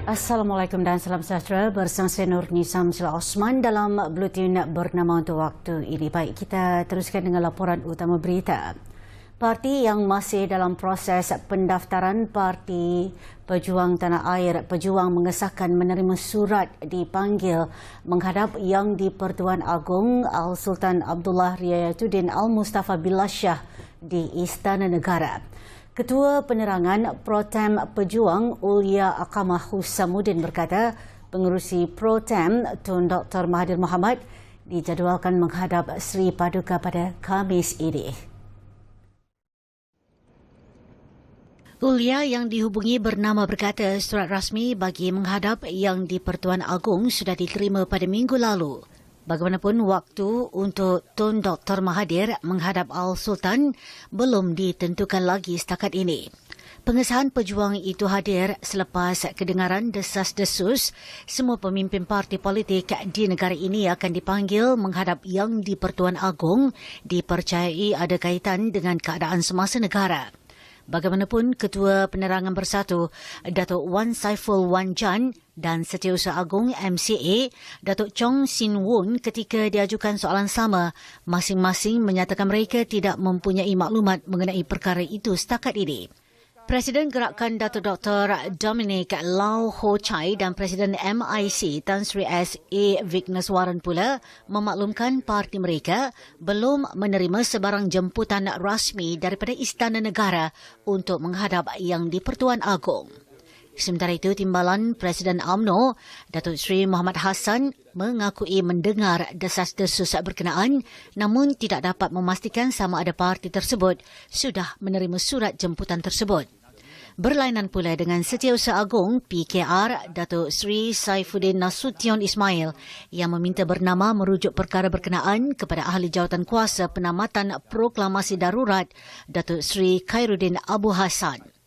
Assalamualaikum dan salam sejahtera. Bersama saya Nurni Samsila Osman dalam Buletin Bernama Untuk Waktu ini. Baik, kita teruskan dengan laporan utama berita. Parti yang masih dalam proses pendaftaran Parti Pejuang Tanah Air Pejuang mengesahkan menerima surat dipanggil menghadap Yang di-Pertuan Agong Al-Sultan Abdullah Riayatuddin Al-Mustafa Billah Shah di Istana Negara. Ketua Penerangan Pro-Tem Pejuang Ulia Aqamah Husamuddin berkata pengerusi Pro-Tem Tun Dr. Mahathir Mohamad dijadualkan menghadap Sri Paduka pada Khamis ini. Ulia yang dihubungi bernama berkata surat rasmi bagi menghadap Yang di-Pertuan Agong sudah diterima pada minggu lalu. Bagaimanapun, waktu untuk Tun Dr. Mahathir menghadap Al-Sultan belum ditentukan lagi setakat ini. Pengesahan pejuang itu hadir selepas kedengaran desas-desus semua pemimpin parti politik di negara ini akan dipanggil menghadap Yang di-Pertuan Agong dipercayai ada kaitan dengan keadaan semasa negara. Bagaimanapun, Ketua Penerangan Bersatu Datuk Wan Saiful Wan Jan dan Setiausaha Agong MCA Datuk Chong Sin Woon ketika diajukan soalan sama, masing-masing menyatakan mereka tidak mempunyai maklumat mengenai perkara itu setakat ini. Presiden Gerakan Datuk Dr. Dominic Lau Ho Chai dan Presiden MIC Tan Sri S.A. Vigneswaran pula memaklumkan parti mereka belum menerima sebarang jemputan rasmi daripada Istana Negara untuk menghadap Yang di-Pertuan Agong. Sementara itu, Timbalan Presiden UMNO, Datuk Seri Muhammad Hassan mengakui mendengar desas-desus berkenaan namun tidak dapat memastikan sama ada parti tersebut sudah menerima surat jemputan tersebut. Berlainan pula dengan Setiausaha Agong PKR Datuk Seri Saifuddin Nasution Ismail yang meminta bernama merujuk perkara berkenaan kepada Ahli Jawatan Kuasa Penamatan Proklamasi Darurat Datuk Seri Khairuddin Abu Hassan.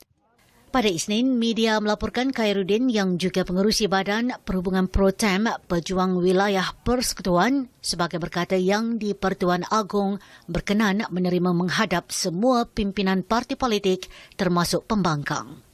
Pada Isnin, media melaporkan Khairuddin yang juga pengerusi Badan Perhubungan Pro-Tem Pejuang Wilayah Persekutuan sebagai berkata Yang di-Pertuan Agong berkenan menerima menghadap semua pimpinan parti politik termasuk pembangkang.